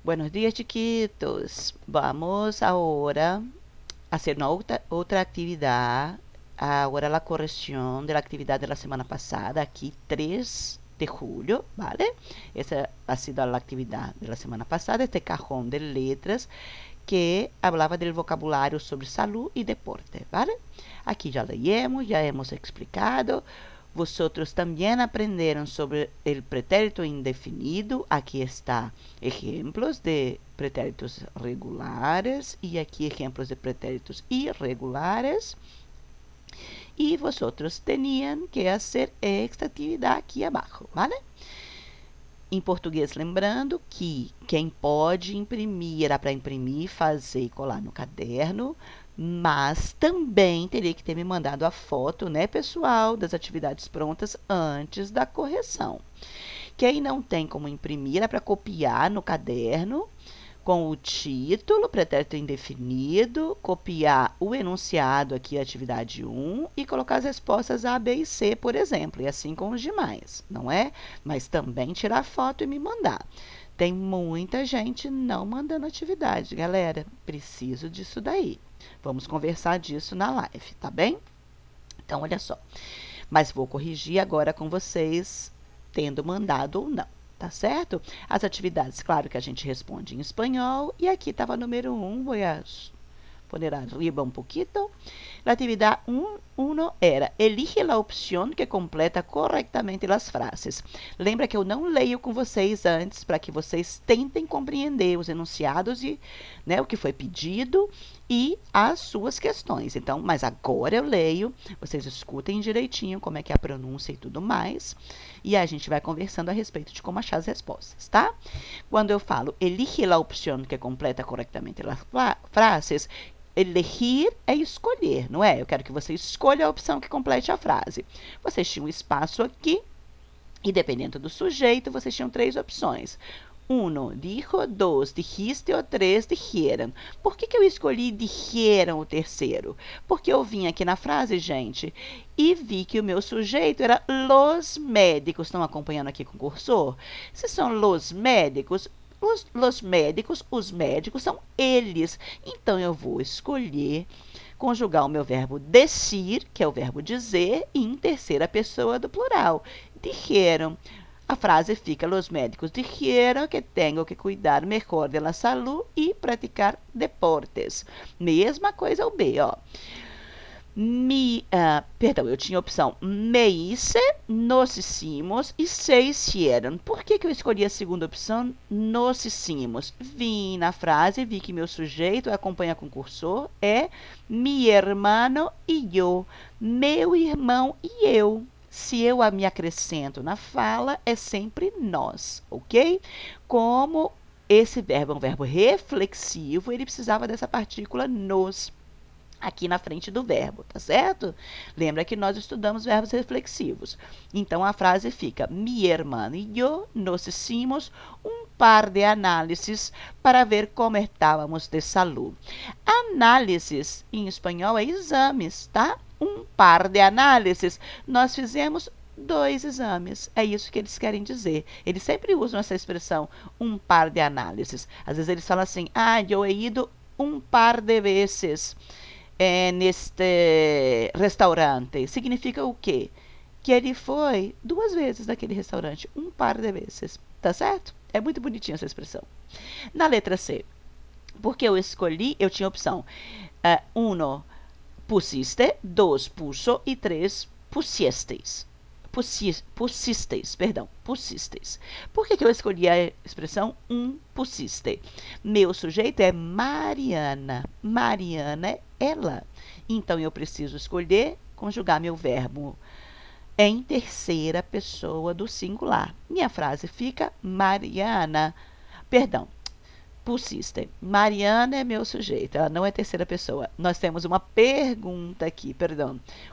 Buenos días, chiquitos. Vamos ahora a hacer una otra actividad. Ahora la corrección de la actividad de la semana pasada, aquí 3 de julio, ¿vale? Esa ha sido la actividad de la semana pasada, este cajón de letras que hablaba del vocabulario sobre salud y deporte, ¿vale? Aquí ya leímos, ya hemos explicado. Vosotros también aprendieron sobre el pretérito indefinido. Aquí está ejemplos de pretéritos regulares y aquí ejemplos de pretéritos irregulares. Y vosotros tenían que hacer esta actividad aqui abaixo, ¿vale? Em português, lembrando que quem pode imprimir era para imprimir, fazer e colar no caderno, mas também teria que ter me mandado a foto, né, pessoal, das atividades prontas antes da correção. Quem não tem como imprimir é para copiar no caderno com o título, pretérito indefinido, copiar o enunciado aqui, atividade 1, e colocar as respostas A, B e C, por exemplo, e assim com os demais, não é? Mas também tirar foto e me mandar. Tem muita gente não mandando atividade, galera. Preciso disso daí. Vamos conversar disso na live, tá bem? Então, olha só. Mas vou corrigir agora com vocês, tendo mandado ou não. Tá certo? As atividades, claro que a gente responde em espanhol. E aqui estava número 1, vou poner arriba um pouquinho. A atividade 1 era elige a opção que completa corretamente as frases. Lembra que eu não leio com vocês antes para que vocês tentem compreender os enunciados e, né, o que foi pedido e as suas questões. Então, mas agora eu leio, vocês escutem direitinho como é que é a pronúncia e tudo mais, e a gente vai conversando a respeito de como achar as respostas, tá? Quando eu falo elige a opção que completa corretamente as frases, elegir é escolher, não é? Eu quero que você escolha a opção que complete a frase. Vocês tinham um espaço aqui e, dependendo do sujeito, vocês tinham 3 opções. 1, dijo, 2, dijiste ou 3, dijeron. Por que eu escolhi dijeron o terceiro? Porque eu vim aqui na frase, gente, e vi que o meu sujeito era los médicos. Estão acompanhando aqui com o cursor? Se são los médicos, os médicos são eles. Então, eu vou escolher conjugar o meu verbo decir, que é o verbo dizer, em terceira pessoa do plural. Dijeron. A frase fica: los médicos dijeron que tenho que cuidar melhor da saúde e praticar deportes. Mesma coisa o B, ó. Perdão, eu tinha a opção me hice, nos hicimos e se hicieron. Por que eu escolhi a segunda opção, nos hicimos? Vim na frase, vi que meu sujeito, acompanha com o cursor, é mi hermano e eu, meu irmão e eu. Se eu me acrescento na fala, é sempre nós, ok? Como esse verbo é um verbo reflexivo, ele precisava dessa partícula nos aqui na frente do verbo, tá certo? Lembra que nós estudamos verbos reflexivos. Então, a frase fica: mi hermano y yo nos hicimos um par de análises para ver como estávamos de salud. Análises, em espanhol, é exames, tá? Um par de análises. Nós fizemos 2 exames. É isso que eles querem dizer. Eles sempre usam essa expressão, um par de análises. Às vezes eles falam assim: eu he ido um par de vezes neste restaurante. Significa o quê? Que ele foi 2 vezes naquele restaurante, um par de vezes, tá certo? É muito bonitinha essa expressão. Na letra C, porque eu escolhi, eu tinha a opção 1, pusiste, 2, puso e 3, pusisteis. Pusisteis. Por que eu escolhi a expressão pusiste? Meu sujeito é Mariana. Mariana é ela. Então, eu preciso escolher, conjugar meu verbo em terceira pessoa do singular. Minha frase fica pusiste. Mariana é meu sujeito, ela não é terceira pessoa. Nós temos uma pergunta aqui,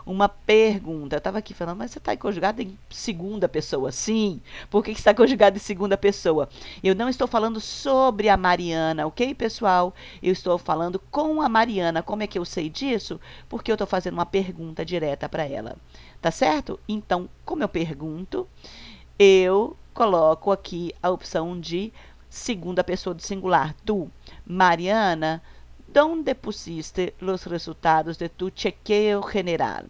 Uma pergunta. Eu estava aqui falando, mas você está conjugado em segunda pessoa? Sim. Por que está conjugado em segunda pessoa? Eu não estou falando sobre a Mariana, ok, pessoal? Eu estou falando com a Mariana. Como é que eu sei disso? Porque eu estou fazendo uma pergunta direta para ela. Tá certo? Então, como eu pergunto, eu coloco aqui a opção de segunda pessoa do singular, tu. Mariana, ¿dónde pusiste los resultados de tu chequeo general?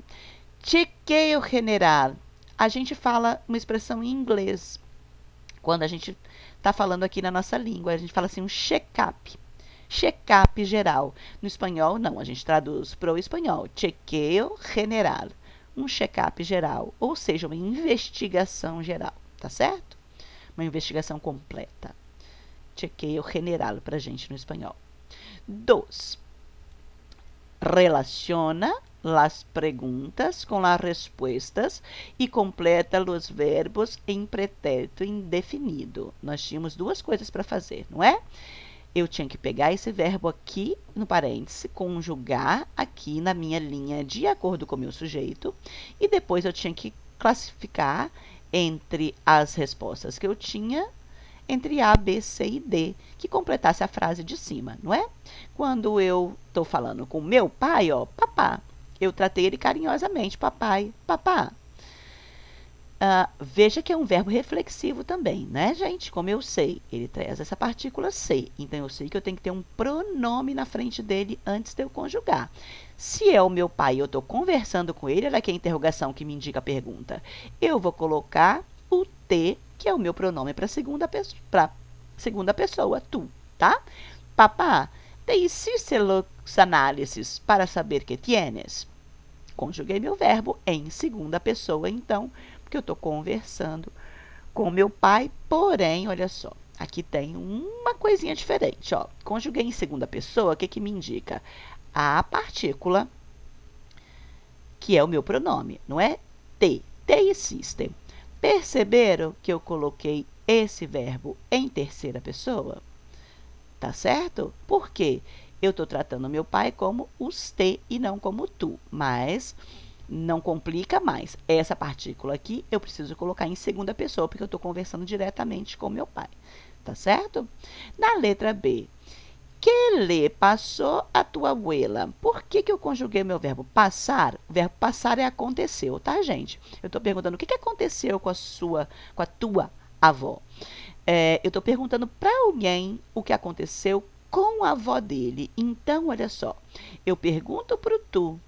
Chequeo general. A gente fala uma expressão em inglês. Quando a gente está falando aqui na nossa língua, a gente fala assim, um check-up. Check-up geral. No espanhol, não, a gente traduz para o espanhol. Chequeo general. Um check-up geral, ou seja, uma investigação geral, tá certo? Uma investigação completa. Chequeo general para a gente no espanhol. 2. Relaciona las preguntas com las respuestas e completa os verbos em pretérito indefinido. Nós tínhamos duas coisas para fazer, não é? Eu tinha que pegar esse verbo aqui no parêntese, conjugar aqui na minha linha de acordo com o meu sujeito, e depois eu tinha que classificar entre as respostas que eu tinha, entre A, B, C e D, que completasse a frase de cima, não é? Quando eu estou falando com meu pai, ó, papá, eu tratei ele carinhosamente, papai, papá. Veja que é um verbo reflexivo também, né, gente? Como eu sei, ele traz essa partícula ser. Então, eu sei que eu tenho que ter um pronome na frente dele antes de eu conjugar. Se é o meu pai e eu estou conversando com ele, olha aqui a interrogação que me indica a pergunta. Eu vou colocar o T, que é o meu pronome para segunda pessoa, tu, tá? Papá, te hiciste los análises para saber que tienes? Conjuguei meu verbo em segunda pessoa, então, porque eu estou conversando com meu pai, porém, olha só, aqui tem uma coisinha diferente, ó. Conjuguei em segunda pessoa, o que que me indica? A partícula, que é o meu pronome, não é? Te hiciste. Perceberam que eu coloquei esse verbo em terceira pessoa? Tá certo? Por quê? Eu estou tratando meu pai como os te e não como tu, mas não complica mais. Essa partícula aqui eu preciso colocar em segunda pessoa, porque eu estou conversando diretamente com meu pai, tá certo? Na letra B, que le passou a tua abuela? Por que eu conjuguei meu verbo passar? O verbo passar é aconteceu, tá, gente? Eu estou perguntando o que aconteceu com a tua avó. Eu estou perguntando para alguém o que aconteceu com a avó dele. Então, olha só, eu pergunto para o tu,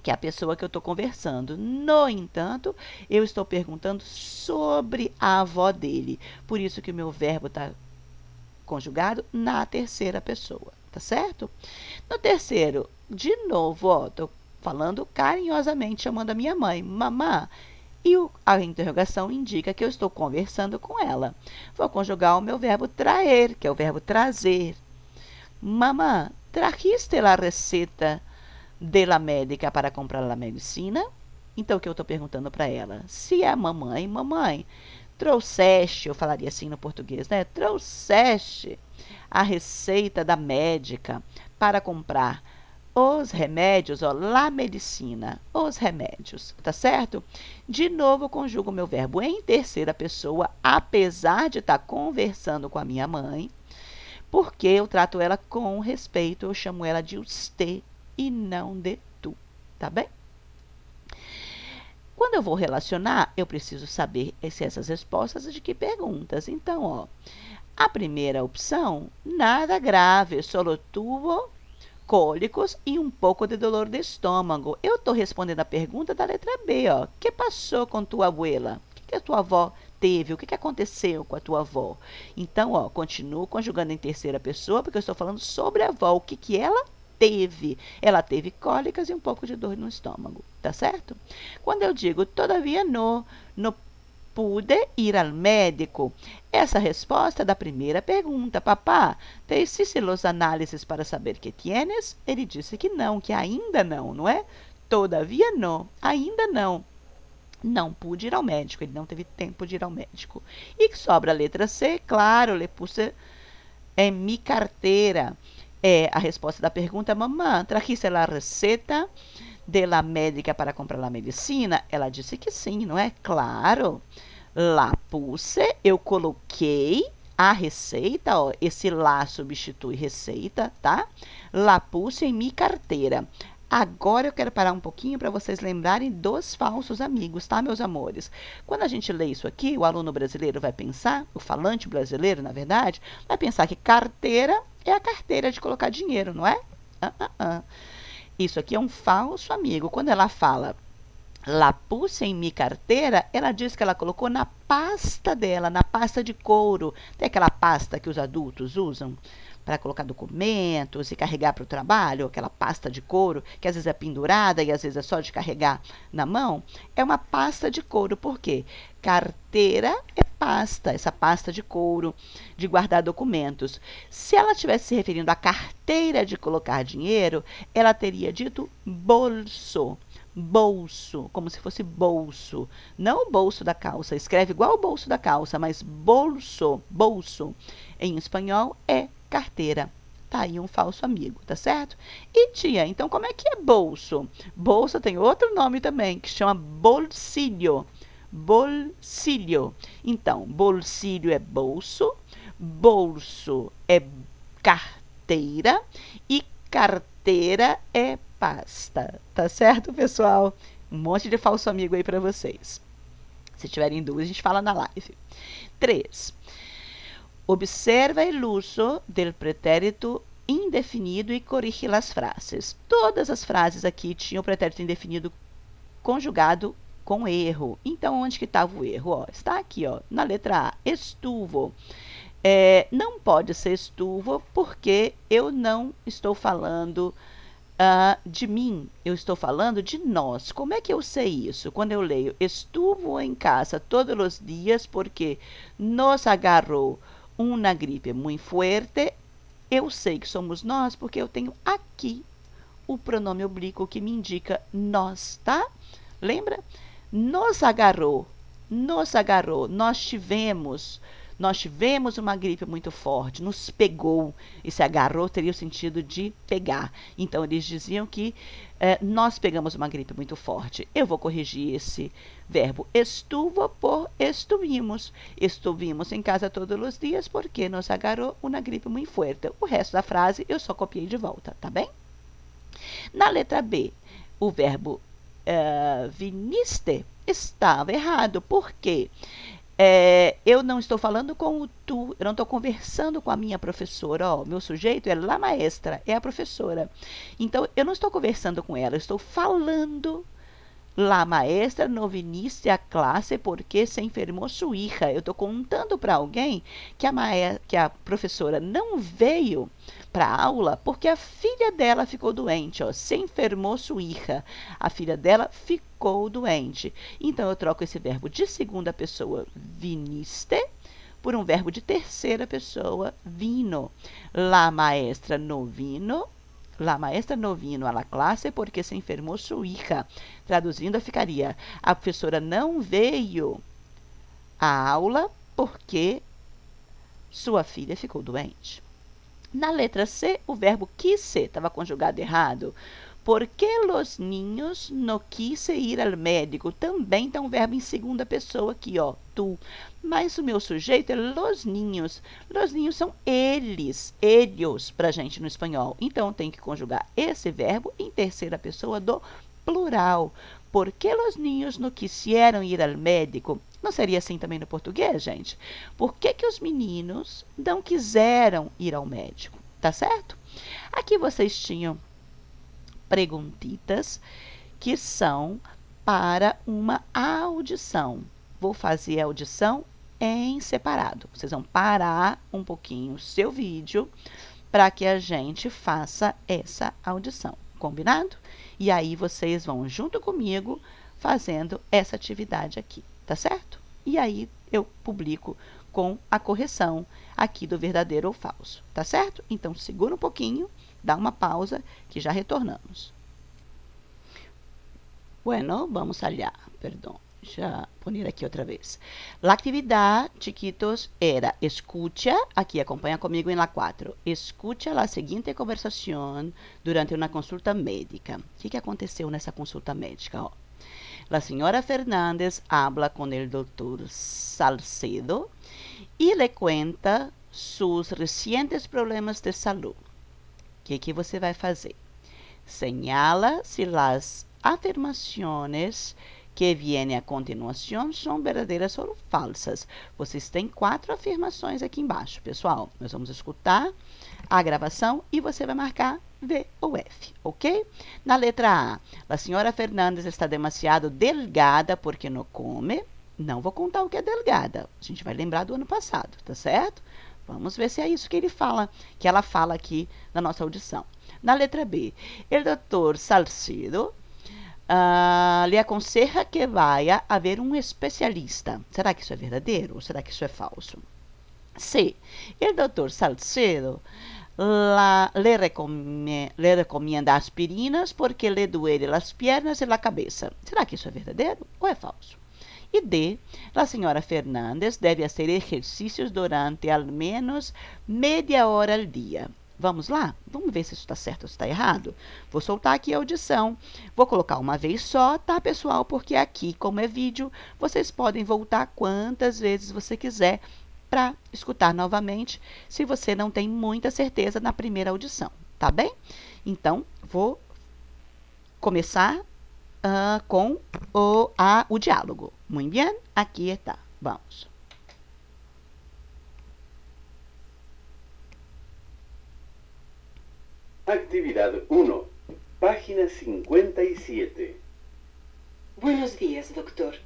que é a pessoa que eu estou conversando. No entanto, eu estou perguntando sobre a avó dele. Por isso que o meu verbo está conjugado na terceira pessoa, tá certo? No terceiro, de novo, ó, estou falando carinhosamente, chamando a minha mãe, mamã, e a interrogação indica que eu estou conversando com ela. Vou conjugar o meu verbo traer, que é o verbo trazer. Mamã, trajiste a receita de la médica para comprar a medicina? Então, o que eu estou perguntando para ela? Se é a mamãe, trouxeste, eu falaria assim no português, né? Trouxeste a receita da médica para comprar os remédios, ó, la medicina, os remédios, tá certo? De novo, eu conjugo meu verbo em terceira pessoa, apesar de estar conversando com a minha mãe, porque eu trato ela com respeito, eu chamo ela de usted e não de tu, tá bem? Quando eu vou relacionar, eu preciso saber se essas respostas de que perguntas. Então, ó, a primeira opção, nada grave, solo tuvo cólicos e um pouco de dolor de estômago. Eu estou respondendo a pergunta da letra B, ó. O que passou com tua abuela? O que a tua avó teve? O que aconteceu com a tua avó? Então, ó, continuo conjugando em terceira pessoa, porque eu estou falando sobre a avó. O que ela teve? Ela teve cólicas e um pouco de dor no estômago, tá certo? Quando eu digo, todavia no pude ir ao médico, essa resposta é da primeira pergunta. Papá, te hiciste los análises para saber que tienes? Ele disse que não, que ainda não, não é? Todavia não, ainda não. Não pude ir ao médico, ele não teve tempo de ir ao médico. E que sobra a letra C, claro, le puse em mi carteira. A resposta da pergunta, mamã, trajiste a receita de la médica para comprar a medicina? Ela disse que sim, não é? Claro. Lá puse, eu coloquei a receita, ó, esse lá substitui receita, tá? Lá puse em mi carteira. Agora eu quero parar um pouquinho para vocês lembrarem dos falsos amigos, tá, meus amores? Quando a gente lê isso aqui, o aluno brasileiro vai pensar, o falante brasileiro, na verdade, vai pensar que carteira é a carteira de colocar dinheiro, não é? Isso aqui é um falso amigo. Quando ela fala la puse em minha carteira, ela diz que ela colocou na pasta dela, na pasta de couro. Tem aquela pasta que os adultos usam para colocar documentos e carregar para o trabalho, aquela pasta de couro, que às vezes é pendurada e às vezes é só de carregar na mão. É uma pasta de couro, por quê? Carteira é pasta, essa pasta de couro, de guardar documentos. Se ela estivesse se referindo à carteira de colocar dinheiro, ela teria dito bolso. Bolso, como se fosse bolso. Não o bolso da calça, escreve igual o bolso da calça, mas bolso, bolso. Em espanhol é carteira. Tá aí um falso amigo, tá certo? E tia, então como é que é bolso? Bolsa tem outro nome também, que chama bolsillo. Bolsillo. Então, bolsillo é bolso, bolso é carteira e carteira é pasta. Tá certo, pessoal? Um monte de falso amigo aí para vocês. Se tiverem dúvidas, a gente fala na live. 3. Observa o uso do pretérito indefinido e corrige as frases. Todas as frases aqui tinham o pretérito indefinido conjugado com erro. Então, onde que estava o erro? Ó, está aqui, ó, na letra A, estuvo. Não pode ser estuvo porque eu não estou falando de mim, eu estou falando de nós. Como é que eu sei isso? Quando eu leio, estuvo em casa todos os dias porque nos agarrou uma gripe muito forte, eu sei que somos nós porque eu tenho aqui o pronome oblíquo que me indica nós, tá? Lembra? Nos agarrou, nós tivemos uma gripe muito forte, nos pegou. Esse agarrou teria o sentido de pegar. Então, eles diziam que nós pegamos uma gripe muito forte. Eu vou corrigir esse verbo estuvo por estuvimos. Estuvimos em casa todos os dias porque nos agarrou uma gripe muito forte. O resto da frase eu só copiei de volta, tá bem? Na letra B, o verbo viniste estava errado. Por quê? Eu não estou falando com o tu, eu não estou conversando com a minha professora. Ó, meu sujeito é la maestra, é a professora. Então, eu não estou conversando com ela, eu estou falando. La maestra no viniste a classe porque se enfermou sua hija. Eu estou contando para alguém que a professora não veio para a aula porque a filha dela ficou doente. Ó, se enfermou sua hija. A filha dela ficou doente. Então, eu troco esse verbo de segunda pessoa, viniste, por um verbo de terceira pessoa, vino. La maestra no vino. La maestra no vino a la classe porque se enfermou sua hija. Traduzindo, ficaria: a professora não veio à aula porque sua filha ficou doente. Na letra C, o verbo quise estava conjugado errado. Por que los niños no quise ir al médico? Também está um verbo em segunda pessoa aqui, ó, tu. Mas o meu sujeito é los niños. Los niños são eles, ellos, pra gente no espanhol. Então, tem que conjugar esse verbo em terceira pessoa do plural. Por que los niños no quisieron ir al médico? Não seria assim também no português, gente? Por que os meninos não quiseram ir ao médico? Tá certo? Aqui vocês tinham perguntitas que são para uma audição. Vou fazer a audição em separado. Vocês vão parar um pouquinho o seu vídeo para que a gente faça essa audição. Combinado? E aí vocês vão junto comigo fazendo essa atividade aqui, tá certo? E aí eu publico com a correção aqui do verdadeiro ou falso, tá certo? Então, segura um pouquinho, dá uma pausa que já retornamos. Bueno, vamos allá, perdão. Já poner aqui outra vez. La actividad, chiquitos, era escucha, aqui acompanha comigo em la 4. Escucha la seguinte conversación durante uma consulta médica. O que aconteceu nessa consulta médica? Ó. La señora Fernández habla con el doctor Salcedo y le cuenta sus recientes problemas de salud. O que você vai fazer? Señala si las afirmaciones que viene a continuação são verdadeiras ou falsas. Vocês têm 4 afirmações aqui embaixo, pessoal. Nós vamos escutar a gravação e você vai marcar V ou F, ok? Na letra A senhora Fernandes está demasiado delgada porque não come. Não vou contar o que é delgada. A gente vai lembrar do ano passado, tá certo? Vamos ver se é isso que ela fala aqui na nossa audição. Na letra B, o doutor Salcedo lhe aconselha que vaya a ver um especialista. Será que isso é verdadeiro ou será que isso é falso? C. O doutor Salcedo le recomenda aspirinas porque le duele las piernas e la cabeça. Será que isso é verdadeiro ou é falso? E D. A senhora Fernandes deve fazer exercícios durante al menos meia hora ao dia. Vamos lá? Vamos ver se isso está certo ou se está errado? Vou soltar aqui a audição. Vou colocar uma vez só, tá, pessoal? Porque aqui, como é vídeo, vocês podem voltar quantas vezes você quiser para escutar novamente, se você não tem muita certeza na primeira audição, tá bem? Então, vou começar com o diálogo. Muito bem? Aqui está. Vamos. Actividad 1, página 57. Buenos días, doctor.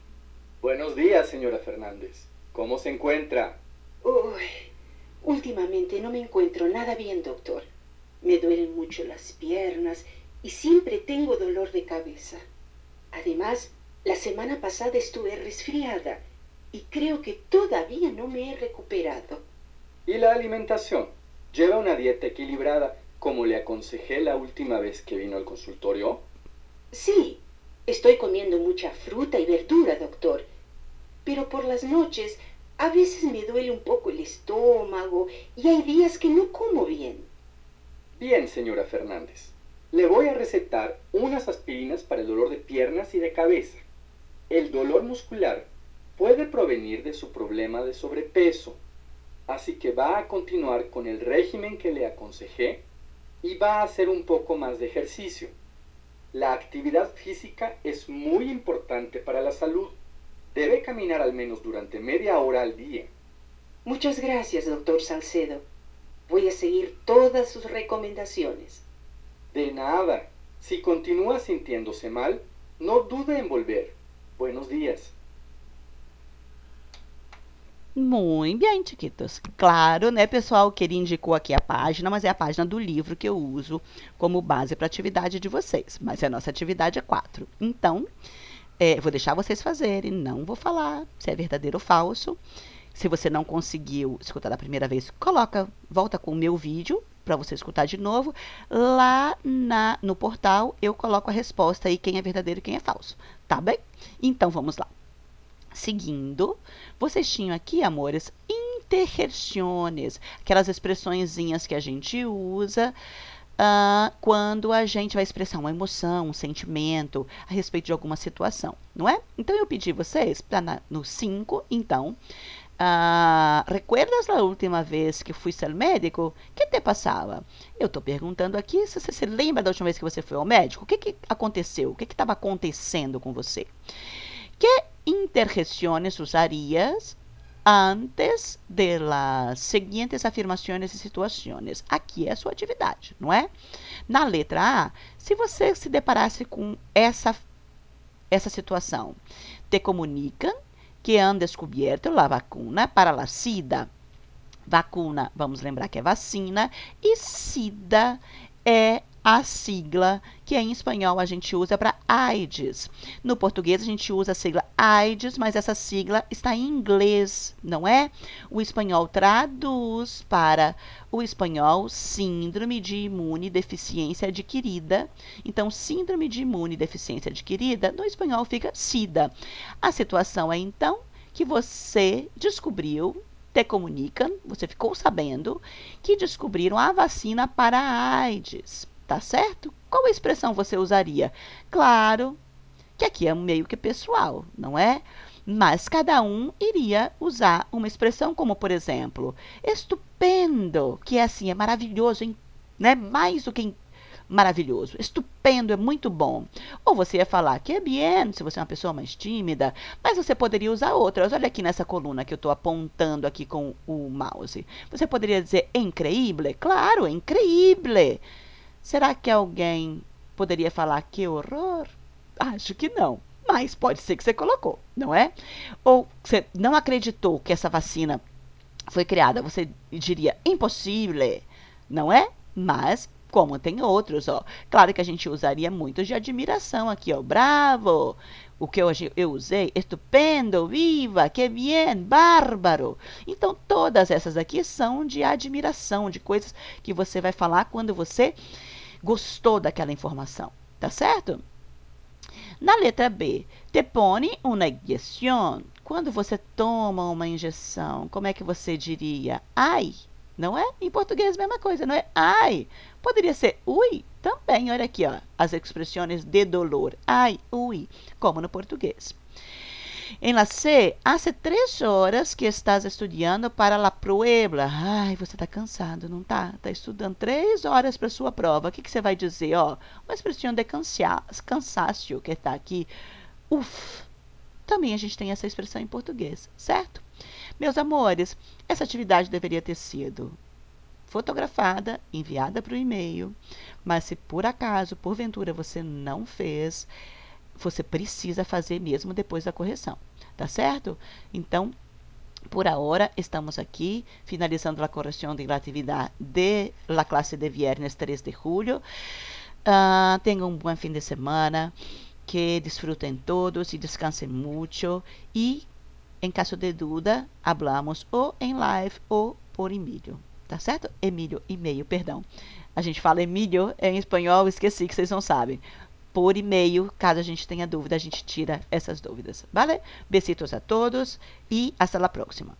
Buenos días, señora Fernández. ¿Cómo se encuentra? Uy, últimamente no me encuentro nada bien, doctor. Me duelen mucho las piernas y siempre tengo dolor de cabeza. Además, la semana pasada estuve resfriada y creo que todavía no me he recuperado. ¿Y la alimentación? ¿Lleva una dieta equilibrada como le aconsejé la última vez que vino al consultorio? Sí, estoy comiendo mucha fruta y verdura, doctor. Pero por las noches a veces me duele un poco el estómago y hay días que no como bien. Bien, señora Fernández. Le voy a recetar unas aspirinas para el dolor de piernas y de cabeza. El dolor muscular puede provenir de su problema de sobrepeso, así que va a continuar con el régimen que le aconsejé y va a hacer un poco más de ejercicio. La actividad física es muy importante para la salud. Debe caminar al menos durante media hora al día. Muchas gracias, doctor Salcedo. Voy a seguir todas sus recomendaciones. De nada. Si continúa sintiéndose mal, no dude en volver. Buenos días. Muito bem, chiquitos. Claro, né, pessoal, que ele indicou aqui a página, mas é a página do livro que eu uso como base para a atividade de vocês. Mas a nossa atividade é 4. Então, vou deixar vocês fazerem, não vou falar se é verdadeiro ou falso. Se você não conseguiu escutar da primeira vez, volta com o meu vídeo para você escutar de novo. Lá no portal eu coloco a resposta aí, quem é verdadeiro e quem é falso, tá bem? Então, vamos lá. Seguindo, vocês tinham aqui, amores, interjeições, aquelas expressõezinhas que a gente usa quando a gente vai expressar uma emoção, um sentimento a respeito de alguma situação, não é? Então, eu pedi vocês, no 5, então, ¿recuerdas a última vez que fuiste ao médico? O que te passava? Eu estou perguntando aqui se você se lembra da última vez que você foi ao médico. O que aconteceu? O que estava acontecendo com você? Que interjeições usarias antes de las seguintes afirmações e situações? Aqui é a sua atividade, não é? Na letra A, se você se deparasse com essa situação, te comunicam que han descoberto a vacuna para a SIDA. Vacuna, vamos lembrar que é vacina, e SIDA é a sigla que em espanhol a gente usa para AIDS. No português a gente usa a sigla AIDS, mas essa sigla está em inglês, não é? O espanhol traduz para o espanhol síndrome de imunodeficiência adquirida. Então, síndrome de imunodeficiência adquirida, no espanhol fica SIDA. A situação é, então, que você descobriu, te comunicam, você ficou sabendo que descobriram a vacina para a AIDS. Tá certo? Qual a expressão você usaria? Claro que aqui é meio que pessoal, não é? Mas cada um iria usar uma expressão como, por exemplo, estupendo, que é assim, é maravilhoso, né? Mais maravilhoso, estupendo, é muito bom. Ou você ia falar que é bien, se você é uma pessoa mais tímida, mas você poderia usar outras. Olha aqui nessa coluna que eu estou apontando aqui com o mouse. Você poderia dizer increíble? Claro, increíble. Será que alguém poderia falar que horror? Acho que não, mas pode ser que você colocou, não é? Ou você não acreditou que essa vacina foi criada, você diria impossível, não é? Mas como tem outros, ó. Claro que a gente usaria muito de admiração aqui, ó. Bravo! O que hoje eu usei, estupendo, viva, que bien, bárbaro. Então, todas essas aqui são de admiração, de coisas que você vai falar quando você gostou daquela informação, tá certo? Na letra B, te pone uma injeção. Quando você toma uma injeção, como é que você diria? Ai, não é? Em português, mesma coisa, não é? Ai. Poderia ser ui também. Olha aqui, ó, as expressões de dolor. Ai, ui, como no português. Em la C, hace 3 horas que estás estudando para la prueba. Ai, você está cansado, não tá? Está estudando 3 horas para sua prova. O que você vai dizer? Ó, uma expressão de cansaço que está aqui. Uf. Também a gente tem essa expressão em português, certo? Meus amores, essa atividade deveria ter sido fotografada, enviada para o e-mail, mas se por acaso, porventura, você não fez, você precisa fazer mesmo depois da correção, tá certo? Então, por agora, estamos aqui finalizando a correção de la atividade de la clase de viernes 3 de julho. Tenham um bom fim de semana. Que disfruten todos y descansen mucho. Y en caso de duda, hablamos ou em live ou por e-mail. Tá certo? E-mail, perdão. A gente fala e-mail em espanhol, esqueci que vocês não sabem. Por e-mail, caso a gente tenha dúvida, a gente tira essas dúvidas. Vale? Besitos a todos e hasta la próxima.